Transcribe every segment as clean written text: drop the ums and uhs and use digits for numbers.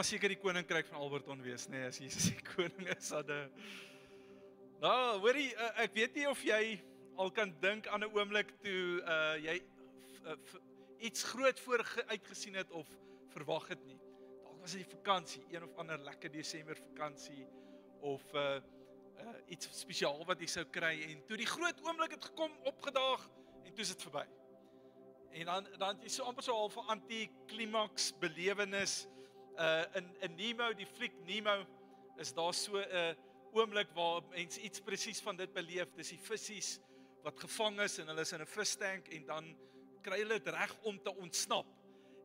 Seker die koninkryk van Alberton wees, nee, as Jesus die koning is, dan nou, hoorie, ek weet nie of jy al kan dink aan 'n oomblik toe jy iets groot uitgesien het of verwag het nie. Dalk was dit die vakansie, een of ander lekker Desember vakansie of iets spesiaal wat jy sou kry en toe die groot oomblik het gekom, opgedaag en toe is dit verby. En dan het jy so amper so half 'n anti-klimaks belewenis. In Nemo, die fliek Nemo, is daar so 'n oomblik waar mense iets presies van dit beleef. Dis die vissies wat gevang is en hulle is in 'n vistank en dan kry hulle dit reg om te ontsnap.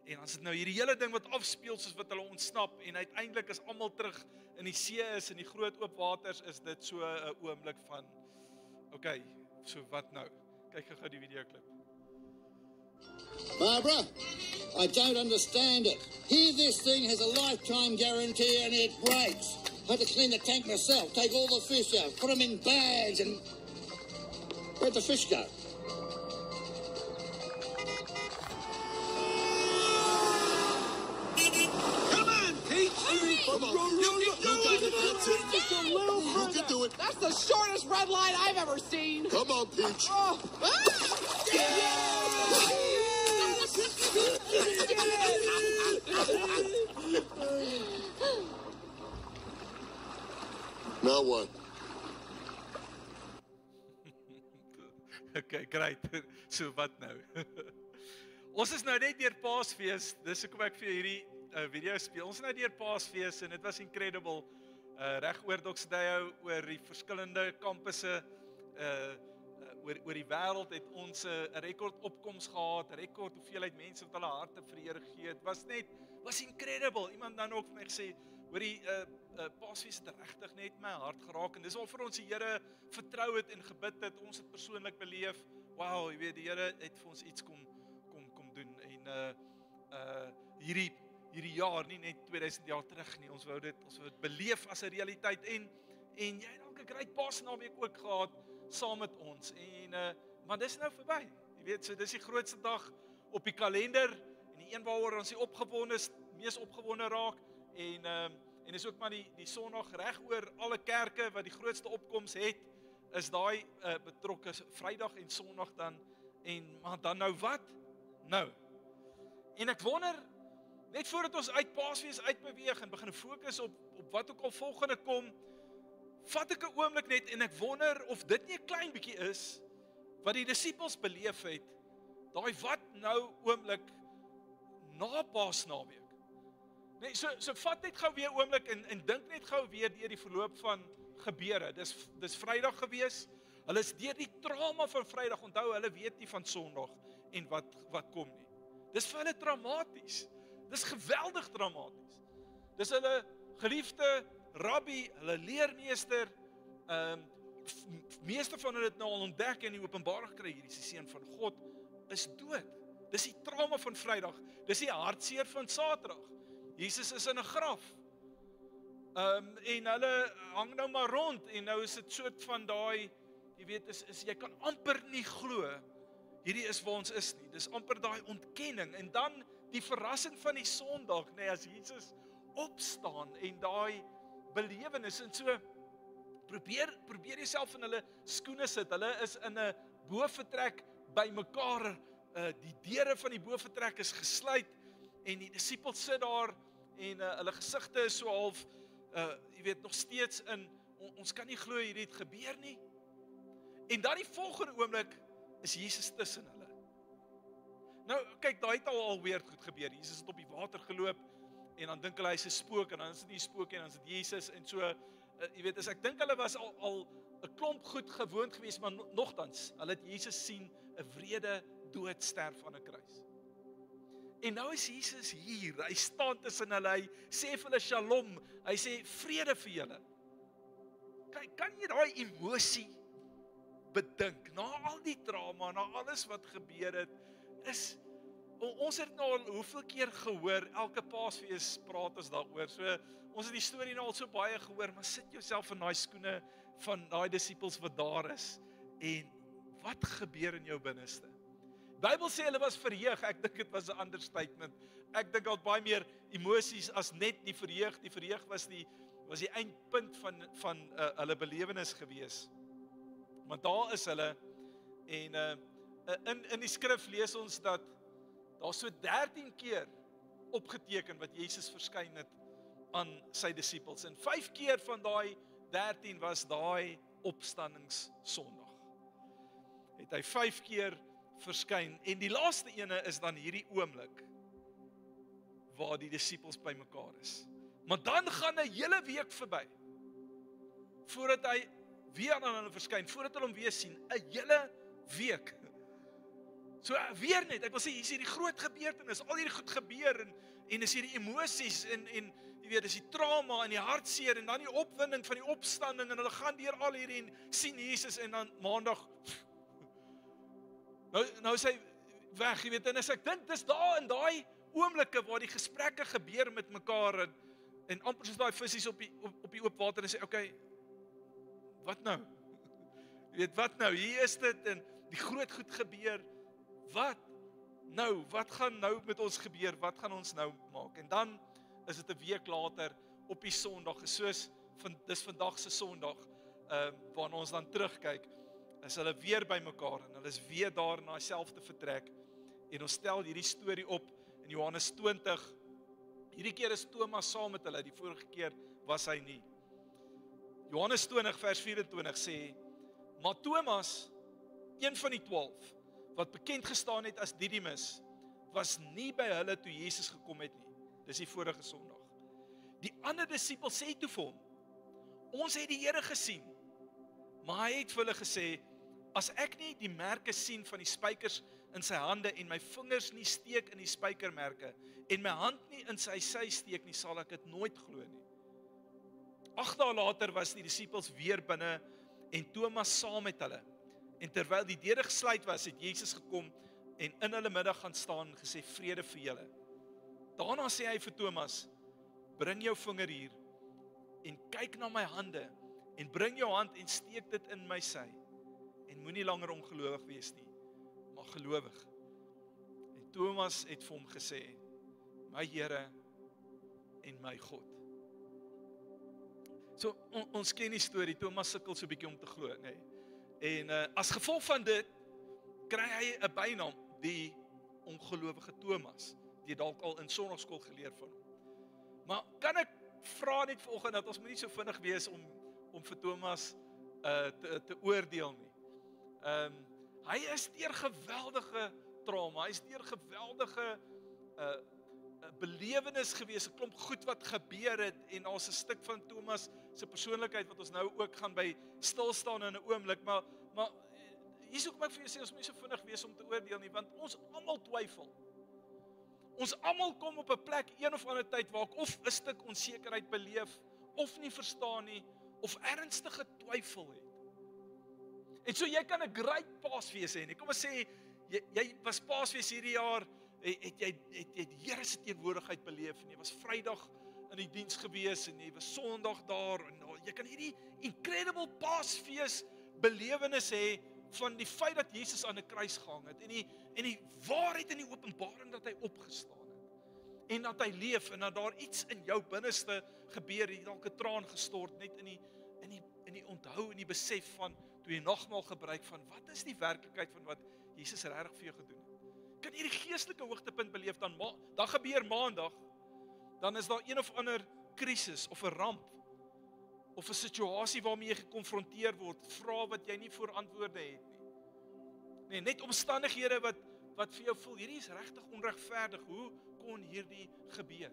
En dan is dit nou hierdie hele ding wat afspeel soos wat hulle ontsnap en uiteindelik is almal terug in die see is in die groot oop waters, is dit so 'n oomblik van okay, so wat nou? Kyk gou die videoklip. Barbara, I don't understand it. Here this thing has a lifetime guarantee and it breaks. I had to clean the tank myself, take all the fish out, put them in bags and... Where'd the fish go? Come on, Pete! Come on, you got it, that's it. Just a little You further. can do it. That's the shortest red line I've ever seen. Come on, Peach. Oh. Now what? Okay, great. So wat nou? Ons is nou net deur Paasfees. Dis hoekom ek vir hierdie video speel. Ons is nou deur Paasfees en dit was incredible. Reg oor Doxdeo, oor die verskillende kampusse oor die wêreld het ons 'n rekord opkoms gehad, 'n rekord hoeveelheid mense wat hulle harte vir die Here gegee het. Was incredible. Iemand dan ook vir my gesê, hoorie, Paasfees het regtig net my hart geraak en dis al vir ons die Here vertrou het en gebid het. Ons het persoonlik beleef, wow, jy weet die Here het vir ons iets kom doen en hierdie jaar, nie net 2000 jaar terug nie. Ons wou dit beleef as 'n realiteit en jy het dalk 'n great Paasnaweek ook gehad saam met ons en maar dis nou verby. Jy weet, so dis die grootste dag op die kalender en die een waaroor ons mees opgewonde raak en is ook maar die Sondag reg oor alle kerke wat die grootste opkoms het, is daai betrokke Vrydag en Sondag dan maar dan nou wat? Nou. En ek wonder net voordat ons uit Paasfees uitbeweeg en begin fokus op wat ook al volgende kom, vat ek 'n oomblik net en ek wonder of dit nie 'n klein bietjie is wat die disippels beleef het, daai wat nou oomblik na Paasnaweek. Nee, so vat net gou weer oomblik en dink net gou weer deur die verloop van gebeure. Dis Vrydag gewees. Hulle is deur die trauma van Vrydag, onthou hulle weet nie van Sondag en wat kom nie. Dis vir hulle dramaties. Dis geweldig dramaties. Dis hulle geliefde rabbi, hulle leermeester, meeste van hulle het nou al ontdek en die openbaring gekry, hierdie is die seun van God, is dood. Dis die trauma van Vrydag, dis die hartseer van Saterdag. Jesus is in 'n graf. En hulle hang nou maar rond en nou is dit soort van daai, jy weet, is jy kan amper nie glo, hierdie is waar ons is nie. Dis amper daai ontkenning en dan die verrassing van die Sondag, nee, as Jesus opstaan en daai belewenis en so probeer jouself in hulle skoene sit. Hulle is in 'n boefretrek by mekaar. Die deure van die boefretrek is gesluit en die disippels sit daar en hulle gesigte is so half jy weet nog steeds in ons kan nie glo hierdie het gebeur nie. En dan die volgende oomblik is Jesus tussen hulle. Nou kyk, daai het alweer goed gebeur. Jesus het op die water geloop en dan dink hulle hy's 'n spook en dan is dit nie 'n spook nie, dan is dit Jesus en so jy weet, as ek dink hulle was al 'n klomp goed gewoond geweest, maar nogtans, hulle het Jesus sien 'n wrede dood sterf aan 'n kruis. En nou is Jesus hier, hy staan tussen hulle, hy sê vir hulle shalom, hy sê vrede vir julle. Kyk, kan jy daai emosie bedink, na al die drama, na alles wat gebeur het, ons het nou al hoeveel keer gehoor, elke Paasfees praat ons daaroor, so ons het die storie nou al so baie gehoor, maar sit jouself in daai skoene van daai disippels wat daar is, en wat gebeur in jou binneste? Bybel sê hulle was verheug, ek dink dit was 'n understatement. Ek dink daar baie meer emosies as net die verheug. Die verheug was die eindpunt van hulle belewenis gewees. Maar daar is hulle en in die skrif lees ons dat daar so 13 keer opgeteken wat Jesus verskyn het aan sy disippels. En 5 keer van daai 13 was daai opstandingssondag. Het hy 5 keer verskyn en die laaste ene is dan hierdie oomblik waar die disippels bymekaar is. Maar dan gaan 'n hele week verby voordat hy weer aan hulle verskyn, voordat hulle hom weer sien, 'n hele week. So weer net, ek wil sê hier is hierdie groot gebeurtenis, al hierdie goed gebeur en is hierdie emosies en jy weet, is die trauma en die hartseer en dan die opwinding van die opstanding en hulle gaan deur al hierdie en sien Jesus en dan maandag nou is hy weg, jy weet, en as ek dink dis daar in daai oomblikke waar die gesprekke gebeur met mekaar en amper soos daai visse op die oop water en sê, okay, wat nou? Jy weet, wat nou? Hier is dit en die groot goed gebeur. Wat nou? Wat gaan nou met ons gebeur? Wat gaan ons nou maak? En dan is dit 'n week later op die Sondag, soos dis vandag se Sondag, waarna ons dan terugkyk, is hulle weer bymekaar en hulle is weer daar na dieselfde vertrek en ons stel hierdie storie op in Johannes 20. Hierdie keer is Thomas saam met hulle, die vorige keer was hy nie. Johannes 20 vers 24 sê, maar Thomas, een van die 12, wat bekend gestaan het as Didymus, was nie by hulle toe Jesus gekom het nie. Dis die vorige Sondag. Die ander disipel sê toe vir hom, ons het die Here gesien. Maar hy het vir hulle gesê, as ek nie die merke sien van die spykers in sy hande en my vingers nie steek in die spykermerke en my hand nie in sy sy steek nie, sal ek dit nooit glo nie. 8 dae later was die disipels weer binne en Thomas saam met hulle. En terwyl die deure gesluit was, het Jesus gekom en in hulle middag gaan staan en gesê, vrede vir julle. Daarna sê hy vir Thomas, bring jou vinger hier en kyk na my hande en bring jou hand en steek dit in my sy. En moenie langer ongelowig wees nie, maar gelowig. En Thomas het vir hom gesê, my Here en my God. So, ons ken die storie, Thomas sukkel so 'n bietjie om te glo, nê. En as gevolg van dit, kry hy 'n bynaam, die ongelowige Thomas, die dalk al in sonnaarskool geleer van hom. Maar kan ek vra net vanoggend dat ons moenie so vinnig wees om vir Thomas te oordeel nie. Hy is deur geweldige trauma, hy is deur geweldige belewenis gewees, 'n klomp goed wat gebeur het en ons 'n stuk van Thomas se persoonlikheid wat ons nou ook gaan by stil staan in 'n oomblik, maar hier's ook maar vir jou sê ons moet nie so vinnig wees om te oordeel nie, want ons almal twyfel. Ons almal kom op 'n plek een of ander tyd waar ek of 'n stuk onsekerheid beleef of nie verstaan nie of ernstige twyfel het. En so jy kan 'n great Paasfees hê. Kom ons sê jy was Paasfees hierdie jaar, het jy die Here se teenwoordigheid beleef en jy was Vrydag in die diens gewees en jy was Sondag daar en jy kan hierdie incredible Paasfees belewenis hê van die feit dat Jesus aan 'n kruis gehang het en die waarheid in die openbaring dat hy opgestaan het en dat hy leef en dat daar iets in jou binneste gebeur, jy dalk 'n traan gestort net in die onthou en die besef van toe jy nagmaal gebruik van wat is die werklikheid van wat Jesus regtig vir jou gedoen het. Kan hierdie geestelike hoogtepunt beleef dan gebeur Maandag, dan is daar een of ander krisis of 'n ramp of 'n situasie waarmee jy gekonfronteer word, vra wat jy nie voor antwoorde het nie. Nee, net omstandighede wat vir jou voel, hierdie is regtig onregverdig. Hoe kon hierdie gebeur?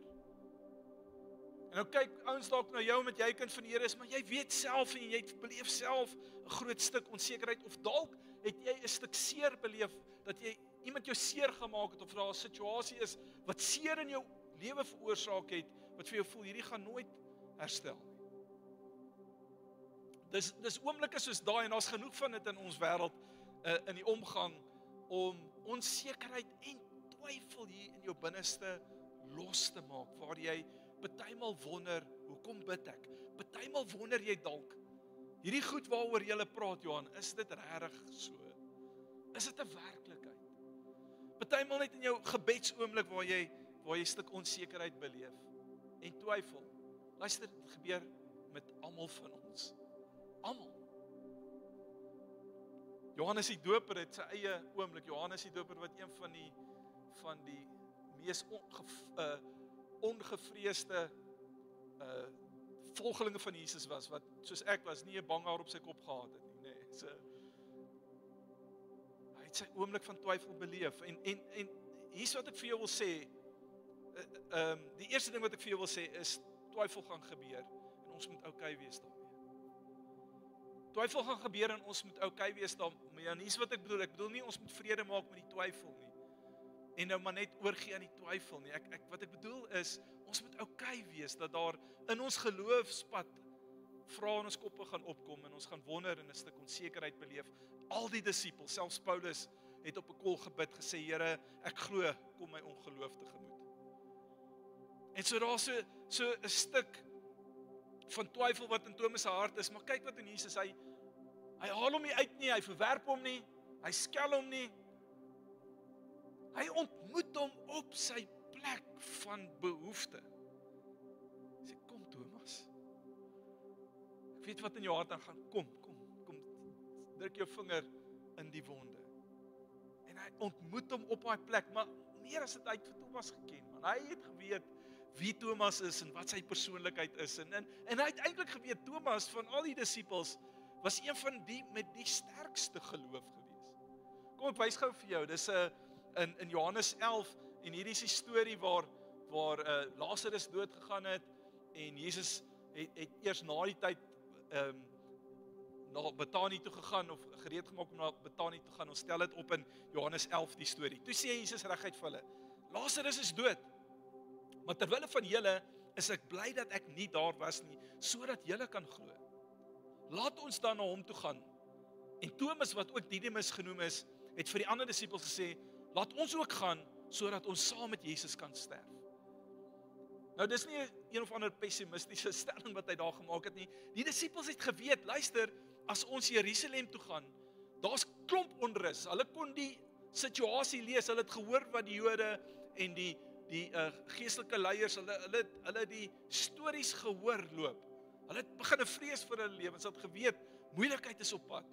En nou kyk ouens dalk na jou met jy kind van die Here is, maar jy weet self en jy beleef self 'n groot stuk onsekerheid of dalk het jy 'n stuk seer beleef dat jy iemand jou seer gemaak het of daar 'n situasie is wat seer in jou lewe veroorsaak het wat vir jou voel hierdie gaan nooit herstel nie. Dis oomblikke soos daai en daar's genoeg van dit in ons wêreld in die omgang om onsekerheid en twyfel hier in jou binneste los te maak waar jy partymal wonder, hoekom bid ek? Partymal wonder jy dalk, hierdie goed waaroor jy praat Johan, is dit regtig so? Is dit 'n werklikheid? Partymal net in jou gebedsoomblik waar jy 'n stuk onsekerheid beleef en twyfel. Luister, dit gebeur met almal van ons. Almal. Johannes die Doper het sy eie oomblik. Johannes die Doper wat een van die mees ongevreesde volgelinge van Jesus was, wat soos ek was, nie 'n banghaar op sy kop gehad het nie, nee. So, hy het sy oomblik van twyfel beleef en hier's wat ek vir jou wil sê. Die eerste ding wat ek vir jou wil sê is twyfel gaan gebeur en ons moet okay wees daarmee. Twyfel gaan gebeur en ons moet okay wees daarmee. En hier's wat ek bedoel. Ek bedoel nie ons moet vrede maak met die twyfel nie. En nou maar net oorgee aan die twyfel nie. Wat ek bedoel is, ons moet okay wees dat daar in ons geloofspad vrae in ons koppe gaan opkom en ons gaan wonder en 'n stuk onsekerheid beleef. Al die disippels, selfs Paulus, het op 'n kol gebid gesê, Here, ek glo, kom my ongeloof tegemoet. En so daar so 'n stuk van twyfel wat in Thomas se hart is, maar kyk wat in Jesus, hy haal hom nie uit nie, hy verwerp hom nie, hy skel hom nie. Hy ontmoet hom op sy plek van behoefte. Hy sê, kom Thomas. Ek weet wat in jou hart aangaan, kom, druk jou vinger in die wonde. En hy ontmoet hom op daai plek, maar meer as dit uit vir Thomas geken, man. Hy het geweet wie Thomas is en wat sy persoonlikheid is. En hy het eintlik geweet, Thomas van al die disippels was een van die met die sterkste geloof gewees. Kom ek wys gou vir jou, dis in Johannes 11, en hierdie is die storie waar Lazarus dood gegaan het, en Jesus het eers na die tyd na Betanië toe gegaan, of gereed gemaak om na Betanië toe gaan. Ons stel dit op in Johannes 11 die storie. Toe sê Jesus reguit vir hulle, Lazarus is dood, maar terwille van julle is ek bly dat ek nie daar was nie, sodat julle kan glo. Laat ons dan na hom toe gaan. En Thomas, wat ook Didymus genoem is, het vir die ander disippels gesê, laat ons ook gaan, sodat ons saam met Jesus kan sterf. Nou, dis nie een of ander pessimistiese stelling wat hy daar gemaak het nie. Die disippels het geweet, luister, as ons Jerusalem toe gaan, daar's klomp onrus. Hulle kon die situasie lees, hulle het gehoor wat die Jode en die geestelike leiers, hulle die stories gehoor loop. Hulle het begin vrees vir hulle lewens, hulle het geweet, moeilikheid is op pad.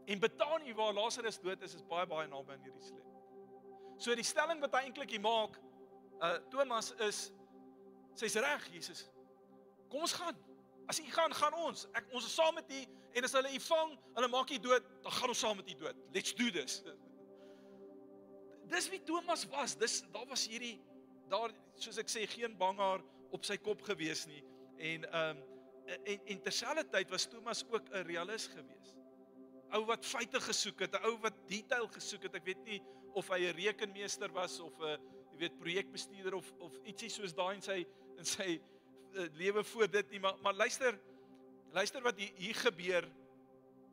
En Betanië, waar Lazarus dood is baie, baie naby aan Jerusalem. So die stelling wat hy eintlik hier maak, Thomas is, sy's reg, Jesus, kom ons gaan. As jy gaan, gaan ons. Ons is saam met u, en as hulle u vang, hulle maak u dood, dan gaan ons saam met u dood. Let's do this. Dis wie Thomas was. Daar was hierdie, soos ek sê, geen banghaar op sy kop gewees nie. En terselfdertyd was Thomas ook 'n realist gewees. Ou wat feite gesoek het, 'n ou wat detail gesoek het. Ek weet nie of hy 'n rekenmeester was of 'n projekbestuurder of ietsie soos daai in sy lewe voor dit nie, maar luister wat hier gebeur.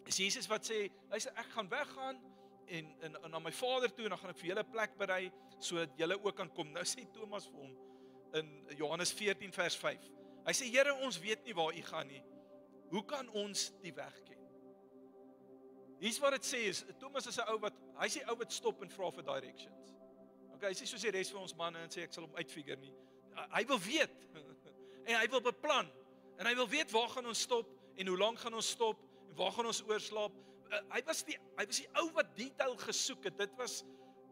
Is Jesus wat sê, luister, ek gaan weggaan en na my Vader toe, en dan gaan ek vir julle 'n plek berei sodat julle ook kan kom. Nou sê Thomas vir hom in Johannes 14 vers 5. Hy sê, Here, ons weet nie waar u gaan nie. Hoe kan ons die weg ken? Hier's wat dit sê is, Thomas is 'n ou wat stop en vra vir directions. Okay, hy sê soos die res van ons manne en sê ek sal hom uitfigure nie. Hy wil weet en hy wil beplan en hy wil weet waar gaan ons stop en hoe lank gaan ons stop en waar gaan ons oorslaap. Hy was die ou wat detail gesoek het.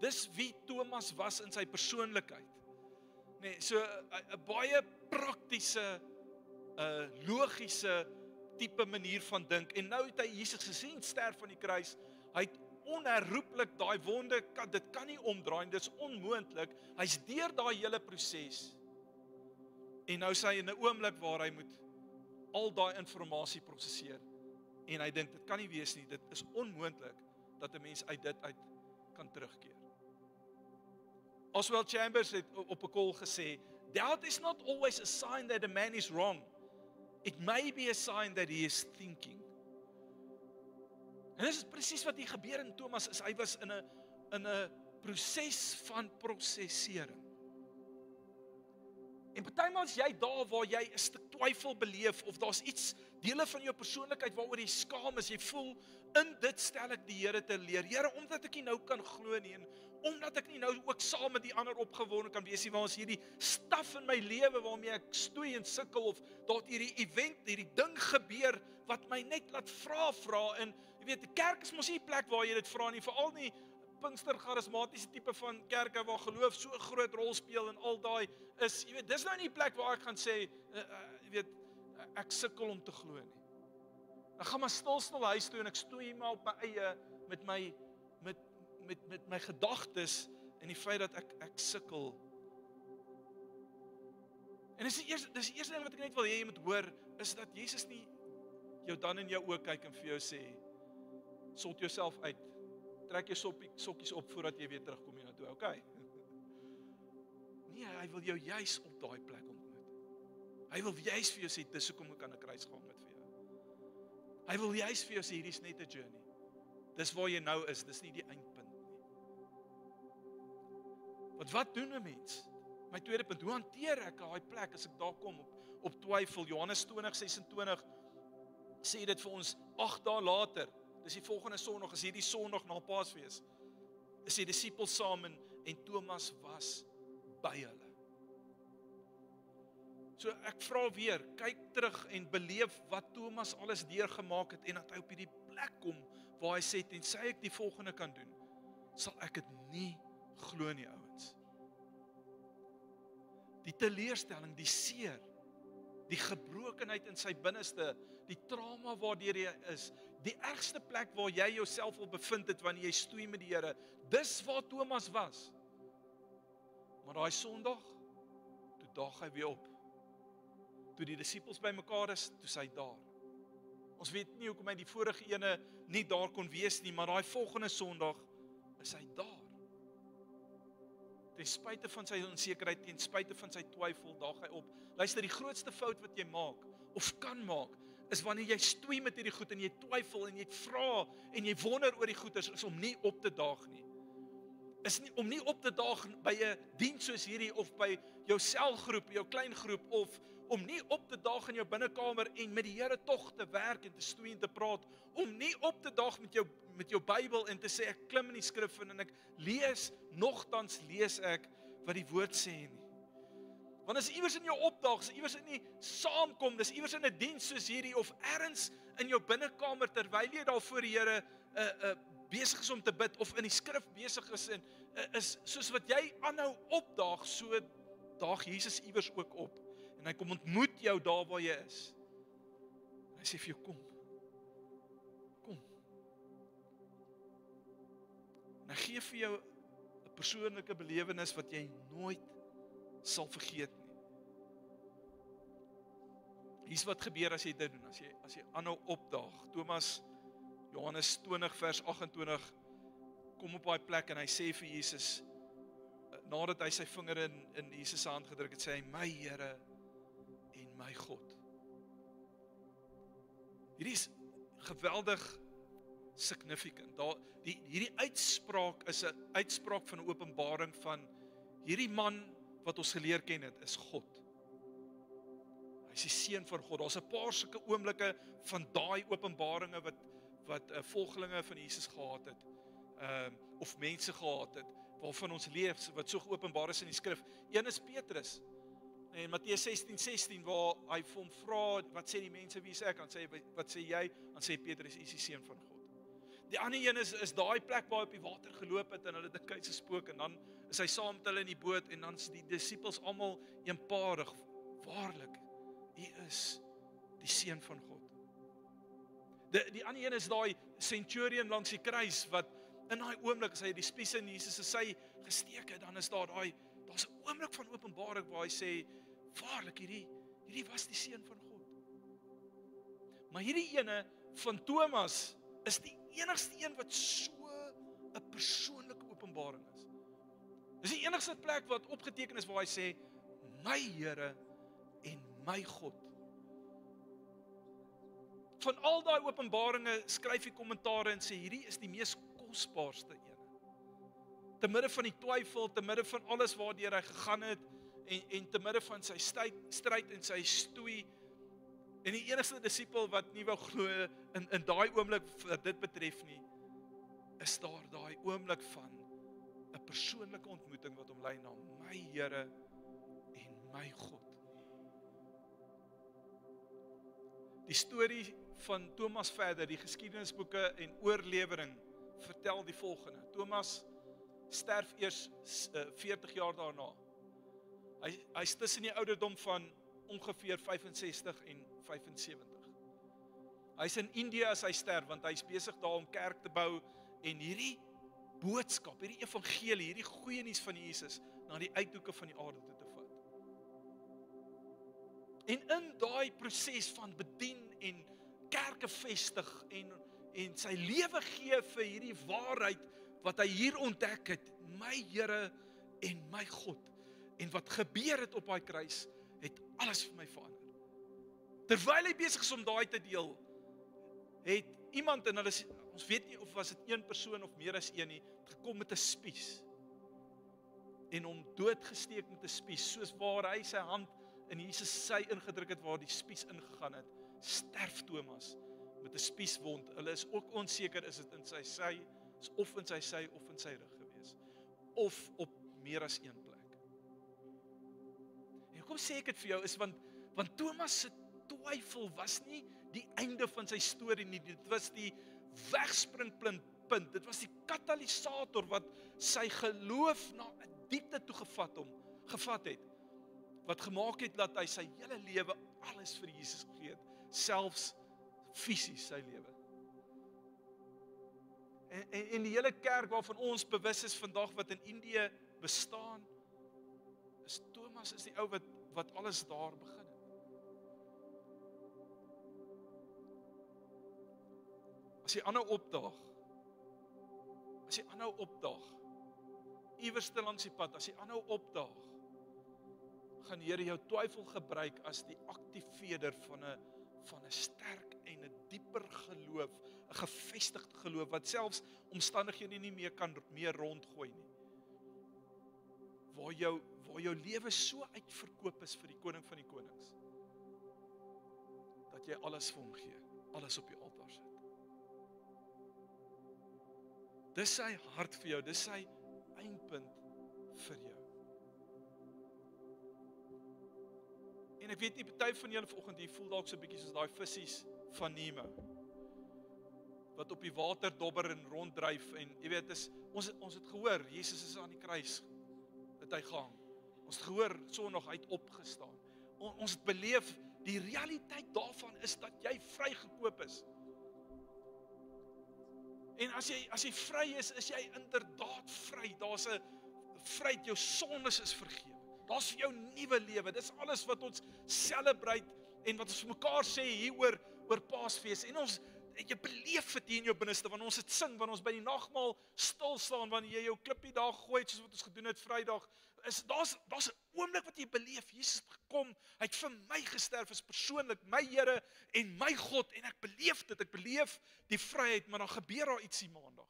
Dis wie Thomas was in sy persoonlikheid. Nee, so 'n baie praktiese, logiese tipe manier van dink. En nou het hy Jesus gesien sterf aan die kruis. Hy het onherroepelik daai wonde, dit kan nie omdraai, dit is onmoontlik. Hy's deur daai hele proses. En nou is hy in 'n oomblik waar hy moet al daai inligting prosesseer. En hy dink dit kan nie wees nie, dit is onmoontlik dat 'n mens uit dit uit kan terugkeer. Oswald Chambers het op 'n call gesê, doubt is not always a sign that a man is wrong. It may be a sign that he is thinking. En dit is presies wat hier gebeur in Thomas, is hy was in 'n proses van prosessering. En partymal is jy daar waar jy 'n stuk twyfel beleef, of daar's iets, dele van jou persoonlikheid waaroor jy skaam is, jy voel, in dit stel ek die Here te leer. Here, omdat ek nie nou kan glo nie, en omdat ek nie nou ook saam met die ander opgewonde kan wees nie, waar ons hierdie staf in my lewe waarmee ek stoei en sukkel, of dat hierdie event, hierdie ding gebeur wat my net laat vra en jy weet, die kerk is mos nie 'n plek waar jy dit vra nie, veral nie Pinkster charismatiese tipe van kerke waar geloof so 'n groot rol speel en al daai is, jy weet, dis nou nie 'n plek waar ek gaan sê, jy weet, ek sukkel om te glo nie. Ek gaan maar stil huis toe en ek stoei maar op my eie met my gedagtes en die feit dat ek sukkel. En dis die eerste ding wat ek net wil hê jy moet hoor, is dat Jesus nie jou dan in jou oë kyk en vir jou sê, sort jouself uit, trek jou sokkies op voordat jy weer terugkom hiernatoe, okay? Nee, hy wil jou juis op daai plek ontmoet. Hy wil juis vir jou sê, dis hoekom ek aan 'n kruis gehang het vir jou. Hy wil juis vir jou sê, hierdie is net 'n journey. Dis waar jy nou is, dis nie die eindpunt nie. Want wat doen 'n mens? My tweede punt, hoe hanteer ek daai plek as ek daar kom op twyfel? Johannes 20:26 sê dit vir ons 8 dae later. Dis die volgende Sondag, is hierdie Sondag na Paasfees. Is die disippels saam en Thomas was by hulle. So ek vra weer, kyk terug en beleef wat Thomas alles deurgemaak het en dat hy op hierdie plek kom waar hy sê, tensy ek die volgende kan doen, sal ek dit nie glo nie, ouens. Die teleurstelling, die seer, die gebrokenheid in sy binneste, die trauma waardeur jy is, die ergste plek waar jy jouself wil bevind het wanneer jy stoei met die Here, dis waar Thomas was. Maar daai Sondag, toe daag hy weer op. Toe die disippels bymekaar is, toe is hy daar. Ons weet nie hoekom hy die vorige ene nie daar kon wees nie, maar daai volgende Sondag is hy daar. Ten spyte van sy onsekerheid, ten spyte van sy twyfel, daag hy op. Luister, die grootste fout wat jy maak, of kan maak, is wanneer jy stoei met hierdie goed en jy twyfel en jy vra en jy wonder oor die goeders, is om nie op te daag nie. Is nie, om nie op te daag by 'n diens soos hierdie, of by jou selgroep, jou klein groep, of om nie op te daag in jou binnekamer en met die Here tog te werk en te stoei en te praat, om nie op te daag met jou Bybel en te sê ek klim in die skrif en ek lees, nogtans lees ek wat die woord sê nie. Want as iewers in jou opdaag, as iewers in die saamkom, dis iewers in 'n diens soos hierdie, of ergens in jou binnekamer terwyl jy daar voor die Here besig is om te bid, of in die skrif besig is en is soos wat jy aanhou opdaag, so daag Jesus iewers ook op. En hy kom ontmoet jou daar waar jy is. En hy sê vir jou, kom. En hy gee vir jou 'n persoonlike belewenis wat jy nooit sal vergeet nie. Hier's wat gebeur as jy dit doen, as jy aanhou opdaag. Thomas, Johannes 20 vers 28, kom op daai plek en hy sê vir Jesus, nadat hy sy vinger in Jesus se hand gedruk het, sê hy, my Here en my God. Hierdie is geweldig significant. Hierdie uitspraak is 'n uitspraak van 'n openbaring van hierdie man wat ons geleer ken het, is God. Hy is die seun van God. Daar's 'n paar sulke oomblikke van daai openbaringe wat volgelinge van Jesus gehad het, of mense gehad het, waarvan ons lees, wat so geopenbaar is in die skrif. Een is Petrus, en Matteus 16:16, waar hy vir hom vra, wat sê die mense, wie is ek? Dan sê hy, wat sê jy? Dan sê Petrus, hy is die seun van God. Die ander een is daai plek waar hy op die water geloop het, en hulle dink hy's 'n spook, en dan is hy saam met hulle in die boot, en dan is die disippels almal eenparig, waarlik, hy is die seun van God. Die ander een is daai centurion langs die kruis, wat in daai oomblik, as hy die spies in Jesus se sy gesteek het, dan is daar's 'n oomblik van openbaring waar hy sê, waarlik, hierdie was die seun van God. Maar hierdie ene van Thomas is die enigste een wat so 'n persoonlike openbaring is. Dis die enigste plek wat opgeteken is waar hy sê, my Here en my God. Van al daai openbaringe skryf hy kommentaare en sê, hierdie is die mees kosbaarste een. Te midde van die twyfel, te midde van alles waardeur hy gegaan het, en te midde van sy stryd en sy stoei, en die enigste disipel wat nie wou glo in daai oomblik wat dit betref nie, is daar daai oomblik van 'n 'n persoonlike ontmoeting wat hom lei na my Here en my God. Die storie van Thomas verder, die geskiedenisboeke en oorlewering vertel die volgende. Thomas sterf eers 40 jaar daarna. Hy's tussen die ouderdom van ongeveer 65 en 75. Hy's in Indië as hy sterf, want hy's besig daar om kerk te bou en hierdie boodskap, hierdie evangelie, hierdie goeie nuus van Jesus na die uithoeke van die aarde toe te vat. En in daai proses van bedien en kerke vestig en sy lewe gee vir hierdie waarheid wat hy hier ontdek het, my Here en my God. En wat gebeur het op daai kruis, het alles vir my verander. Terwyl hy besig is om daai te deel, het iemand, en ons weet nie of was dit een persoon of meer as een nie, gekom met 'n spies. En hom doodgesteek met 'n spies, soos waar hy sy hand in Jesus sy ingedruk het, waar die spies ingegaan het, sterf Thomas met 'n spieswond. Hulle is ook onseker, is dit in sy sy, is of in sy sy of in sy rug gewees, of op meer as een plek. En hoekom sê ek dit vir jou is, want Thomas se twyfel was nie die einde van sy storie nie, dit was die wegspringpunt, dit was die katalisator wat sy geloof na 'n diepte toe gevat het, wat gemaak het dat hy sy hele lewe alles vir Jesus gegee het, selfs fisies sy lewe. En die hele kerk waarvan ons bewus is vandag wat in Indië bestaan, is Thomas is die ou wat alles daar begin het. As jy aanhou opdaag, iewers te langs die pad, as jy aanhou opdaag, gaan Here jou twyfel gebruik as die aktiveerder van 'n sterk en 'n dieper geloof, 'n gevestigde geloof, wat selfs omstandighede nie meer rondgooi nie. Waar jou lewe so uitverkoop is vir die koning van die konings, dat jy alles vir hom gee, alles op die altaar sit. Dis sy hart vir jou, dis sy eindpunt vir jou. En ek weet nie, party van julle vanoggend hier voel dalk so 'n bietjie soos daai vissies van Nemo, wat op die water dobber en ronddryf, en jy weet, ons het gehoor, Jesus is aan die kruis, het hy gehang. Ons het gehoor, Sondag, hy het opgestaan. Ons het beleef, die realiteit daarvan is dat jy vrygekoop is. En as jy vry is jy inderdaad vry. Daar's 'n vryheid, jou sondes is vergewe. Daar's vir jou nuwe lewe. Dis alles wat ons celebrate en wat ons vir mekaar sê hier oor Paasfees. En jy beleef dit hier in jou binneste, wanneer ons dit sing, wanneer ons by die nagmaal stil staan, wanneer jy jou klippie daar gooi, soos wat ons gedoen het Vrydag, daar's 'n oomblik wat jy beleef, Jesus het gekom, hy het vir my gesterf, is persoonlik my Here en my God, en ek beleef dit, ek beleef die vryheid, maar dan gebeur daar ietsie Maandag.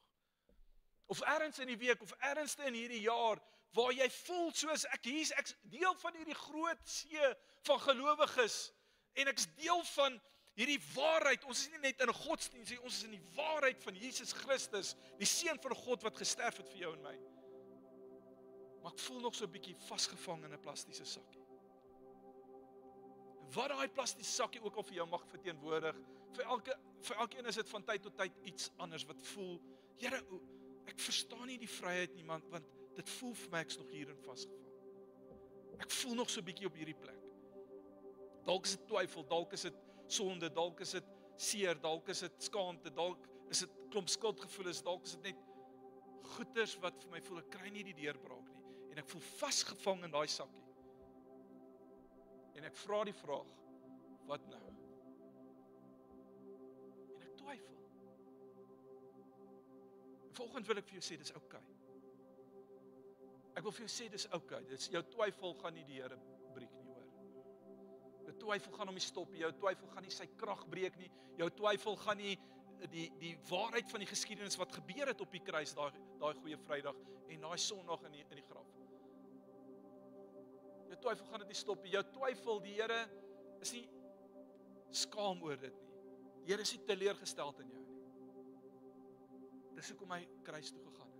Of ergens in die week, of ergens in hierdie jaar, waar jy voel soos ek's deel van hierdie groot see van gelowiges, en ek's deel van hierdie waarheid. Ons is nie net in 'n godsdienst nie, ons is in die waarheid van Jesus Christus, die seun van God wat gesterf het vir jou en my. Maar ek voel nog so 'n bietjie vasgevang in 'n plastiese sakkie. Wat daai plastiese sakkie ook al vir jou mag verteenwoordig, vir elkeen is dit van tyd tot tyd iets anders wat voel, Here, ek verstaan nie die vryheid nie, want dit voel vir my ek's nog hierin vasgevang. Ek voel nog so 'n bietjie op hierdie plek. Dalk is dit twyfel, dalk is dit sonde, dalk is dit seer, dalk is dit skaamte, dalk is dit klomp skuldgevoelens, dalk is dit net goeters wat vir my voel, ek kry nie die deurbraak nie, en ek voel vasgevang in daai sakkie. En ek vra die vraag, wat nou? En ek twyfel. En vanoggend wil ek vir jou sê, dis oukei. Ek wil vir jou sê, dis oukei. Jou twyfel gaan nie die Here breek nie, hoor. Jou twyfel gaan hom nie stop nie, jou twyfel gaan nie sy krag breek nie, jou twyfel gaan nie die waarheid van die geskiedenis wat gebeur het op die kruis, daai goeie Vrydag, en daai Sondag in die graf. Jou twyfel gaan dit nie stop nie, jou twyfel, die Here is nie skaam oor dit nie. Die Here is nie teleurgesteld in jou nie. Dis hoekom hy kruis toe gegaan het.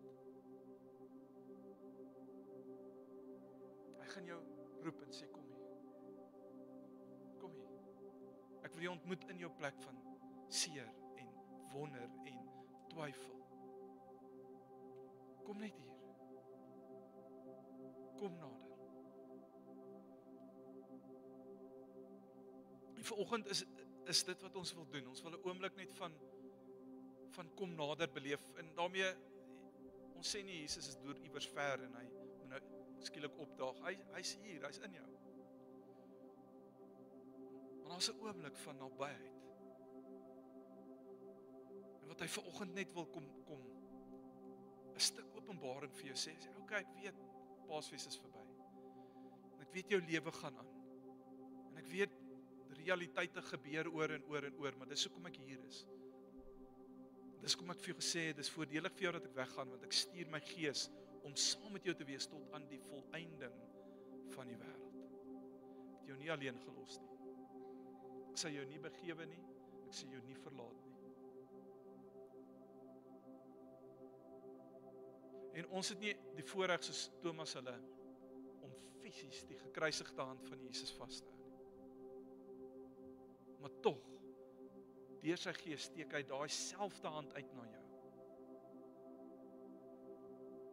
gaan jou roep en sê, kom hier. Kom hier. Ek wil jou ontmoet in jou plek van seer en wonder en twyfel. Kom net hier. Kom nader. En vanoggend is dit wat ons wil doen. Ons wil 'n oomblik net van kom nader beleef. En daarmee, ons sê nie Jesus is deur iewers ver en hy moet nou skielik opdaag. Hy's hier, hy's in jou. Maar daar's 'n oomblik van nabyheid. En wat hy vanoggend net wil kom 'n stuk openbaring vir jou sê, okay, ek weet Paasfees is verby. En ek weet jou lewe gaan aan. En ek weet realiteite gebeur oor en oor en oor, maar dis hoekom ek hier is. Dis hoekom ek vir jou gesê het, dis voordelig vir jou dat ek weggaan, want ek stuur my gees om saam met jou te wees tot aan die volëinding van die wêreld. Ek het jou nie alleen gelos nie. Ek sal jou nie begewe nie, ek sal jou nie verlaat nie. En ons het nie die voorreg soos Thomas hulle om fisies die gekruisigde hand van Jesus vas te hou nie. Maar tog, deur sy gees steek hy daai selfde hand uit na jou.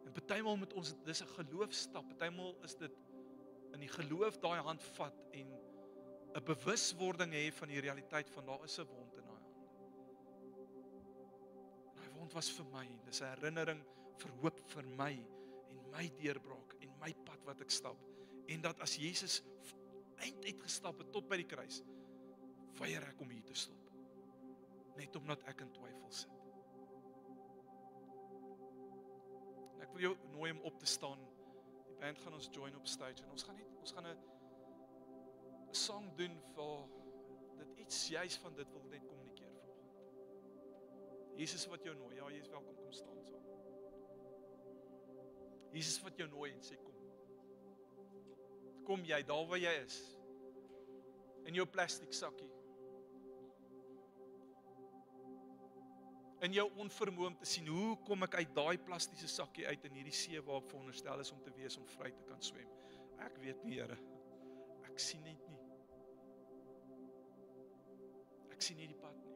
En partymal moet ons, dis 'n geloofstap, partymal is dit in die geloof daai hand vat en 'n bewuswording hê van die realiteit van daar is 'n wond in daai hand. Daai wond was vir my, dis 'n herinnering vir hoop vir my en my deurbraak en my pad wat ek stap. En dat as Jesus eind uitgestap het tot by die kruis, weier ek om hier te stop. Net omdat ek in twyfel sit. En ek wil jou nooi om op te staan. Die band gaan ons join op stage en ons gaan 'n song doen vir dit iets juis van dit wil net kommunikeer vanoggend. Jesus wat jou nooi. Ja, jy is welkom, kom staan saam. Jesus wat jou nooi en sê kom. Kom jy daar waar jy is. In jou plastiek sakkie. In jou onvermoë om te sien, hoe kom ek uit daai plastiese sakkie uit in hierdie see waar ek veronderstel is om te wees, om vry te kan swem. Ek weet nie, Here. Ek sien net nie. Ek sien nie die pad nie.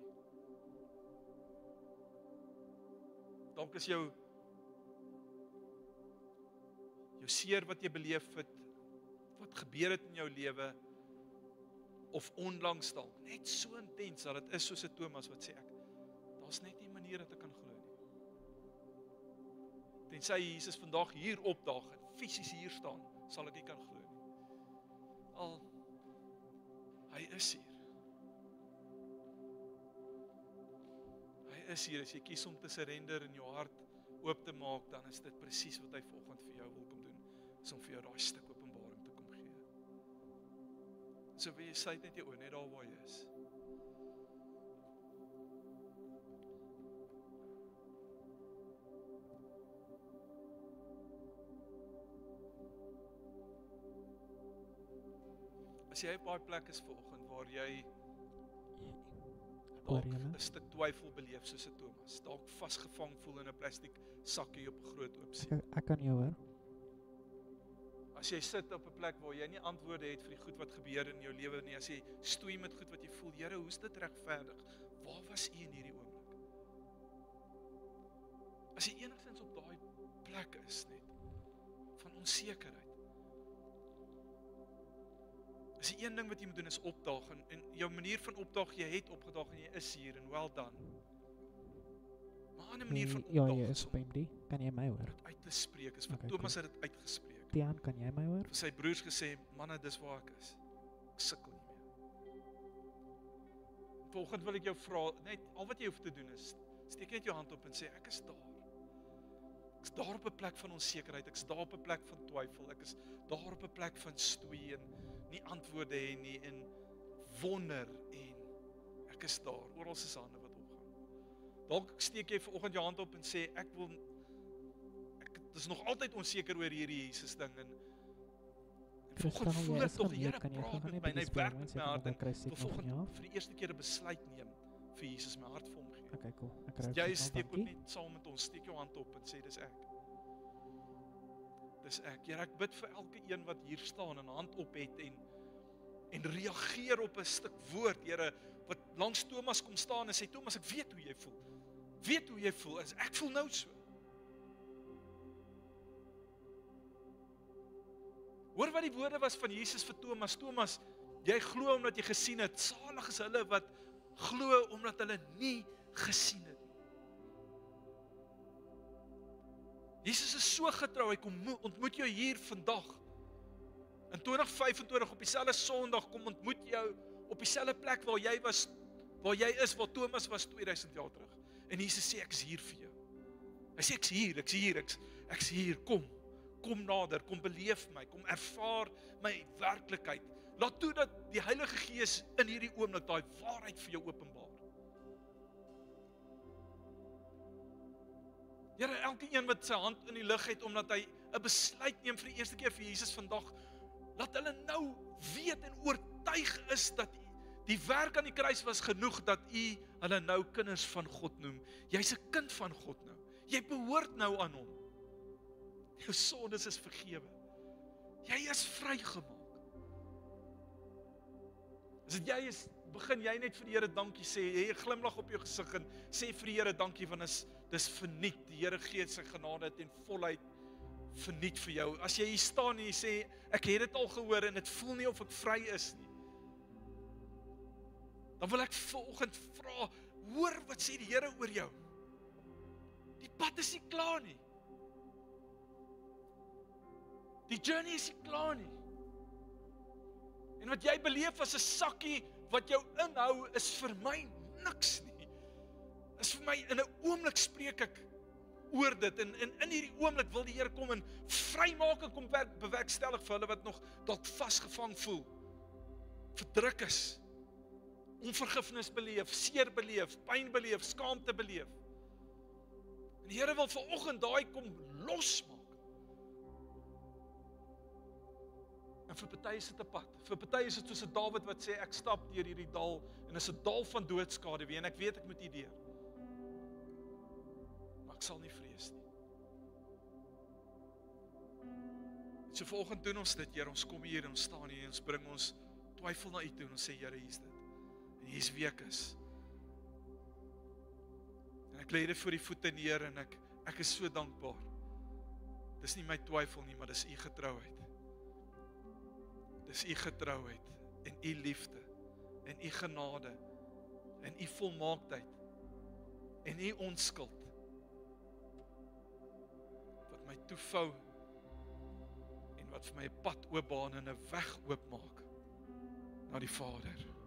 Dalk is jou seer wat jy beleef het, wat gebeur het in jou lewe, of onlangs dalk, net so intens, dat het is soos 'n Thomas wat sê, daar's net nie 'n manier dat ek kan glo nie. Tensy Jesus vandag hier opdaag en fisies hier staan, sal ek nie kan glo nie. Al, hy is hier. Hy is hier, as jy kies om te surrender en jou hart oop te maak, dan is dit presies wat hy vanoggend vir jou wil kom doen, is om vir jou daai stuk openbaring te kom gee. So wil jy sluit net jou oë, net daar waar jy is. As jy op daai plek is vanoggend waar jy dalk 'n stuk twyfel beleef soos 'n Thomas, dalk vasgevang voel in 'n plastiek sakkie op 'n groot oop see. Ek kan jou hoor. As jy sit op 'n plek waar jy nie antwoorde het vir die goed wat gebeur in jou lewe nie, as jy stoei met goed wat jy voel, Here, hoe is dit regverdig? Waar was U in hierdie oomblik? As jy enigstens op daai plek is net van onsekerheid. Is die een ding wat jy moet doen is opdaag en jou manier van opdaag, jy het opgedaag en jy is hier en well done. Maar 'n ander manier van opdaag Ja, jy is op MD. Kan jy my hoor? dit uit te spreek is, want Okay, Thomas het dit uitgespreek. Tiaan, kan jy my hoor? Vir sy broers gesê, manne, dis waar ek is. Ek sukkel nie meer. Volgende wil ek jou vra, net al wat jy hoef te doen is, steek net jou hand op en sê, ek is daar. Ek is daar op 'n plek van onsekerheid, ek is daar op 'n plek van twyfel, ek is daar op 'n plek van stoei en nie antwoorde hê nie en wonder en ek is daar, oral is hande wat opgaan. Dalk steek jy vanoggend jou hand op en sê, dis nog altyd onseker oor hierdie Jesus ding en vanoggend voel ek tog die Here praat met my en hy werk met my hart en wil vanoggend vir die eerste keer 'n besluit neem vir Jesus my hart vir hom gee. Okay, cool. Jy steek ook net saam met ons, steek jou hand op en sê dis ek. dis ek. Here, ek bid vir elke een wat hier staan en hand op het en reageer op 'n stuk woord, Here, wat langs Thomas kom staan en sê, Thomas, ek weet hoe jy voel. Weet hoe jy voel, ek voel nou so. Hoor wat die woorde was van Jesus vir Thomas. Thomas, jy glo omdat jy gesien het. Salig is hulle wat glo omdat hulle nie gesien het. Jesus is so getrou, hy kom ontmoet jou hier vandag. In 2025 op dieselfde Sondag kom ontmoet jou op dieselfde plek waar jy was, waar jy is, waar Thomas was 2000 jaar terug. En Jesus sê, ek is hier vir jou. Hy sê, ek is hier, kom nader, kom beleef my, kom ervaar my werklikheid. Laat toe dat die Heilige Gees in hierdie oomblik daai waarheid vir jou openbaar. Here, elke een wat sy hand in die lug het, omdat hy 'n besluit neem vir die eerste keer vir Jesus vandag, laat hulle nou weet en oortuig is dat die werk aan die kruis was genoeg, dat U hulle nou kinders van God noem. Jy's 'n kind van God nou. Jy behoort nou aan Hom. Jou sondes is vergewe. Jy is vrygemaak. As dit jy is, begin jy net vir die Here dankie sê, jy 'n glimlag op jou gesig en sê vir die Here dankie, want dis verniet. Die Here gee sy genade ten volheid verniet vir jou. As jy hier staan en jy sê, ek het dit al gehoor en dit voel nie of ek vry is nie, dan wil ek vanoggend vra, hoor wat sê die Here oor jou. Die pad is nie klaar nie. Die journey is nie klaar nie. En wat jy beleef as 'n sakkie wat jou inhou, is vir my niks nie. Is vir my, in 'n oomblik spreek ek oor dit, en in hierdie oomblik wil die Here kom en vrymaak en kom bewerkstellig vir hulle wat nog dalk vasgevang voel, verdruk is, onvergifnis beleef, seer beleef, pyn beleef, skaamte beleef. En die Here wil vanoggend daai kom losmaak. En vir party is dit 'n pad. Vir party is dit soos 'n Dawid wat sê, ek stap deur hierdie dal, en is 'n dal van doodskade, en ek weet ek moet hier deur. Maar ek sal nie vrees nie. So vanoggend doen ons dit, Here, ons kom hier en ons staan hier en ons bring ons twyfel na U toe en ons sê, Here, hier is dit. En hier is wie ek is. En ek lê dit voor die voete neer en ek is so dankbaar. Dis nie my twyfel nie, maar dis U getrouheid. Dis U getrouheid en U liefde en U genade en U volmaaktheid en U onskuld wat my toevou en wat vir my 'n pad oopbaan en 'n weg oopmaak na die Vader.